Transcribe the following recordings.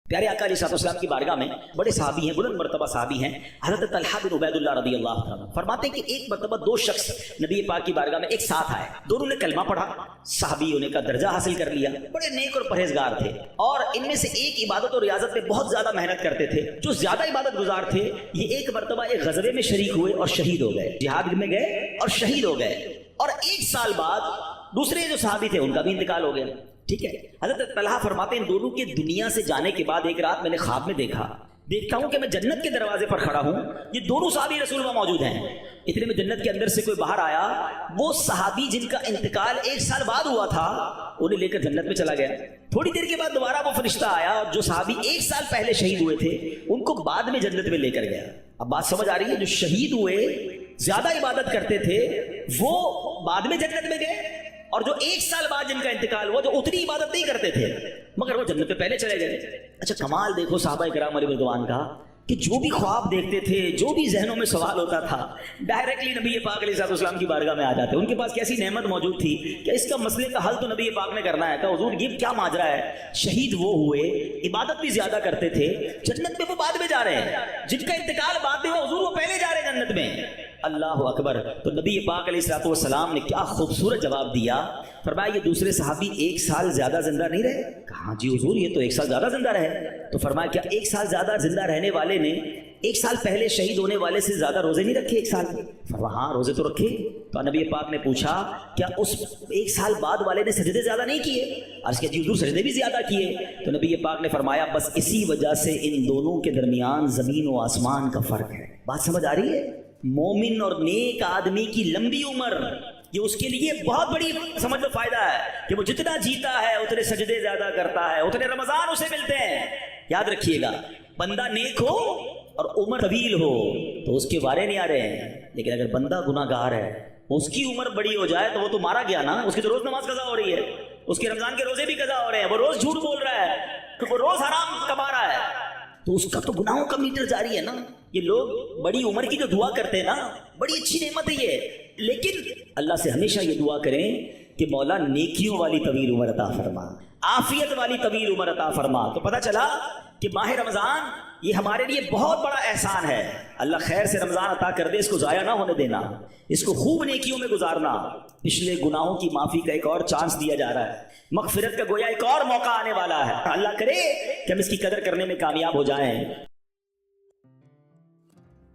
پیارے آقا علیہ السلام کی بارگاہ میں بڑے صحابی ہیں، بلند مرتبہ صحابی ہیں، حضرت طلحہ بن عبید اللہ رضی اللہ عنہ فرماتے ہیں کہ ایک مرتبہ دو شخص نبی پاک کی بارگاہ میں ایک ساتھ آئے، دونوں نے کلمہ پڑھا، صحابی ہونے کا درجہ حاصل کر لیا، بڑے نیک اور پرہیزگار تھے، اور ان میں سے ایک عبادت اور ریاضت میں بہت زیادہ محنت کرتے تھے، جو زیادہ عبادت گزار تھے یہ ایک مرتبہ ایک غزوے میں شریک ہوئے اور شہید ہو گئے، جہاد میں گئے اور شہید ہو گئے، اور ایک سال بعد دوسرے جو صحابی تھے ان کا بھی انتقال ہو گیا، ٹھیک ہے۔ حضرت طلحہ فرماتے ہیں ان دونوں کے دنیا سے جانے کے بعد ایک رات میں نے خواب میں دیکھتا ہوں کہ میں جنت کے دروازے پر کھڑا ہوں، یہ دونوں صحابی رسول اللہ موجود ہیں، اتنے میں جنت کے اندر سے کوئی باہر آیا، وہ صحابی جن کا انتقال ایک سال بعد ہوا تھا انہیں لے کر جنت میں چلا گیا۔ تھوڑی دیر کے بعد دوبارہ وہ فرشتہ آیا اور جو صحابی ایک سال پہلے شہید ہوئے تھے ان کو بعد میں جنت میں لے کر گیا۔ اب بات سمجھ آ رہی ہے، جو شہید ہوئے زیادہ عبادت کرتے تھے وہ بعد میں جنت میں گئے، اور جو ایک سال بعد جن کا انتقال ہوا جو اتنی عبادت نہیں کرتے تھے مگر وہ جنت پہ پہلے چلے گئے۔ اچھا کمال دیکھو صحابہ کرام علیہ رضوان کا کہ جو بھی خواب دیکھتے تھے، جو بھی ذہنوں میں سوال ہوتا تھا، ڈائریکٹلی نبی پاک علیہ السلام کی بارگاہ میں آ جاتے۔ ان کے پاس کیسی نعمت موجود تھی کہ اس کا مسئلے کا حل تو نبی پاک نے کرنا ہے، کہ حضور یہ کیا ماجرا ہے، شہید وہ ہوئے، عبادت بھی زیادہ کرتے تھے، جنت میں وہ بعد میں جا رہے ہیں، جن کا انتقال بعد میں ہوا حضور وہ پہلے جا رہے ہیں جنت میں۔ اللہ اکبر۔ تو نبی پاک علیہ السلام نے کیا خوبصورت جواب دیا، فرمایا یہ دوسرے صحابی ایک سال زیادہ زندہ نہیں رہے؟ کہا جی حضور یہ تو ایک سال زیادہ زندہ رہے۔ تو فرمایا کیا ایک سال زیادہ زندہ رہنے والے نے ایک سال پہلے شہید ہونے والے سے زیادہ روزے نہیں رکھے ایک سال میں؟ فرمایا ہاں روزے تو رکھے۔ تو نبی پاک نے پوچھا کیا اس ایک سال بعد والے نے سجدے زیادہ نہیں کیے؟ عرض کیا جی حضور سجدے بھی زیادہ کیے۔ تو نبی پاک نے فرمایا بس اسی وجہ سے ان دونوں کے درمیان زمین و آسمان کا فرق ہے۔ بات سمجھ آ رہی ہے؟ مومن اور نیک آدمی کی لمبی عمر یہ اس کے لیے بہت بڑی سمجھ میں فائدہ ہے کہ وہ جتنا جیتا ہے اتنے سجدے زیادہ کرتا ہے، اتنے رمضان اسے ملتے ہیں۔ یاد رکھیے گا بندہ نیک ہو اور عمر طویل ہو تو اس کے وارے نہیں آ رہے ہیں، لیکن اگر بندہ گناہ گار ہے اس کی عمر بڑی ہو جائے تو وہ تو مارا گیا نا، اس کی تو روز نماز قضا ہو رہی ہے، اس کے رمضان کے روزے بھی قضا ہو رہے ہیں، وہ روز جھوٹ بول رہا ہے، وہ روز حرام کما رہا ہے، تو اس کا تو گناہوں کا میٹر جاری ہے نا۔ یہ لوگ بڑی عمر کی جو دعا کرتے ہیں نا بڑی اچھی نعمت ہے یہ، لیکن اللہ سے ہمیشہ یہ دعا کریں کہ مولا نیکیوں والی طویل عمر عطا فرما، عافیت والی طویل عمر عطا فرما۔ تو پتہ چلا کہ ماہ رمضان یہ ہمارے لیے بہت بڑا احسان ہے، اللہ خیر سے رمضان عطا کر دے، اس کو ضائع نہ ہونے دینا، اس کو خوب نیکیوں میں گزارنا، پچھلے گناہوں کی معافی کا ایک اور چانس دیا جا رہا ہے، مغفرت کا گویا ایک اور موقع آنے والا ہے، اللہ کرے کہ ہم اس کی قدر کرنے میں کامیاب ہو جائیں۔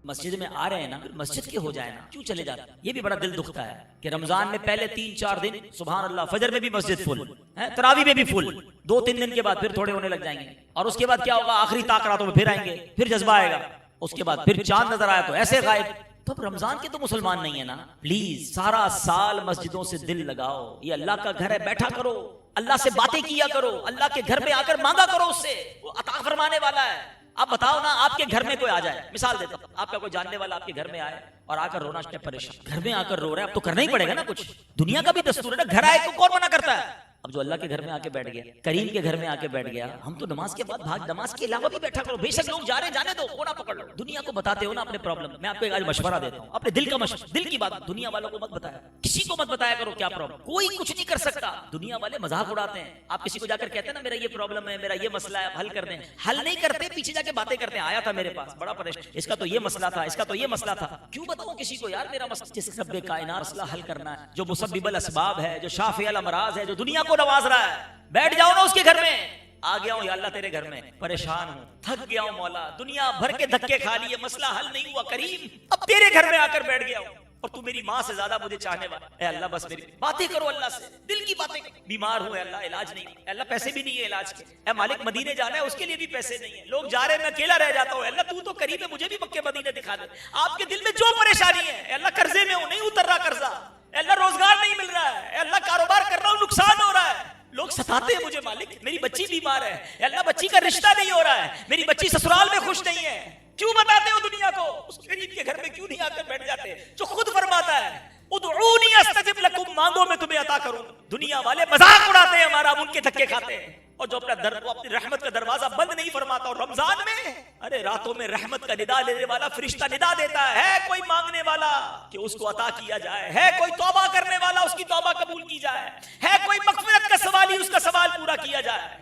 مسجد میں آ رہے ہیں نا، مسجد کے ہو جائے نا، کیوں چلے جاتے ہیں؟ یہ بھی بڑا دل دکھتا ہے کہ رمضان میں پہلے 3-4 دن سبحان اللہ فجر میں بھی مسجد فل ہے، تراویح میں بھی فل، 2-3 دن کے بعد پھر تھوڑے ہونے لگ جائیں گے، اور اس کے بعد کیا ہوگا، آخری طاق راتوں میں پھر آئیں گے، پھر جذبہ آئے گا، اس کے بعد پھر چاند نظر آیا تو ایسے غائب۔ تو اب رمضان کے تو مسلمان نہیں ہے نا، پلیز سارا سال مسجدوں سے دل لگاؤ، یہ اللہ کا گھر ہے، بیٹھا کرو، اللہ سے باتیں کیا کرو، اللہ کے گھر میں آ کر مانگا کرو اس سے، وہ عطا فرمانے والا ہے۔ آپ بتاؤ نا، آپ کے گھر میں کوئی آ جائے، مثال دیتا ہوں، آپ کا کوئی جاننے والا آپ کے گھر میں آئے اور آ کر رونا پریشان، گھر میں آ کر رو رہا ہے، اب تو کرنا ہی پڑے گا نا کچھ، دنیا کا بھی دستور ہے نا، گھر آئے تو کون منع کرتا ہے؟ اب جو اللہ کے گھر میں آ کے بیٹھ گیا، کریم کے گھر میں آ کے بیٹھ گیا، ہم تو نماز کے بعد بھاگ، نماز کے علاوہ بھی بیٹھا کرو، بے شک لوگ جا رہے جانے دو، کونا پکڑ لو، دنیا کو بتاتے ہو نا اپنے پرابلم۔ میں آپ کو آج مشورہ دیتا ہوں، اپنے دل کا مشورہ، دل کی بات دنیا والوں کو مت بتایا، کسی کو مت بتایا کرو کیا پرابلم، کوئی کچھ نہیں کر سکتا، دنیا والے مذاق اڑاتے ہیں، آپ کسی کو جا کر کہتے ہیں نا میرا یہ پرابلم ہے، میرا یہ مسئلہ ہے، حل کر دیں، حل نہیں کرتے، پیچھے جا کے باتیں کرتے ہیں، آیا تھا میرے پاس بڑا پریشان، اس کا تو یہ مسئلہ تھا، اس کا تو یہ مسئلہ تھا، کیوں بتاؤں کسی کو یار میرا مسئلہ، جس رب کائنات مسئلہ حل کرنا ہے، جو مسبب الاسباب ہے، جو شافع الامراض ہے، جو دنیا کو نواز رہا ہے، بیٹھ جاؤ نا اس کے گھر میں، آ گیا ہوں یا اللہ تیرے گھر میں، پریشان ہوں، تھک گیا ہوں مولا، دنیا بھر کے دھکے کھا لیے، مسئلہ حل نہیں ہوا کریم، اب تیرے گھر میں آ کر بیٹھ گیا ہوں، اور تو میری ماں سے زیادہ مجھے چاہنے والا، اے اللہ بس میری باتیں کرو اللہ سے، دل کی باتیں کرو، بیمار ہوں اے اللہ علاج نہیں، اے اللہ پیسے بھی نہیں ہے علاج کے، اے مالک مدینے جانا ہے اس کے لیے بھی پیسے نہیں ہے، لوگ جا رہے ہیں میں اکیلا رہ جاتا ہوں، اے اللہ تو تو قریب ہے مجھے بھی مکے مدینے دکھا دے، آپ کے دل میں جو پریشانی ہے، اے اللہ قرضے میں ہوں نہیں اتر رہا قرضہ، اے اللہ روزگار نہیں مل رہا ہے، اے اللہ کاروبار کر رہا ہوں نقصان ہو رہا ہے، لوگ ستاتے ہیں مجھے مالک، میری بچی بیمار ہے، اے اللہ بچی کا رشتہ نہیں ہو رہا ہے، میری بچی سسرال میں خوش نہیں ہے، کیوں بتاتے ہو دنیا کو، اس غریب کے گھر میں کیوں نہیں آ کر بیٹھ جاتے جو خود فرماتا ہے ادعونی استجب لکم، مانگو میں تمہیں عطا کروں۔ دنیا والے مذاق اڑاتے ہیں ہمارا، ان کے دھکے کھاتے ہیں، اور جو اپنی رحمت کا دروازہ بند نہیں فرماتا، اور رمضان میں ارے راتوں میں رحمت کا ندا لینے والا فرشتہ ندا دیتا ہے کوئی مانگنے والا کہ اس کو عطا کیا جائے، ہے کوئی توبہ کرنے والا اس کی توبہ قبول کی جائے، ہے کوئی مغفرت کا سوالی اس کا سوال پورا کیا جائے۔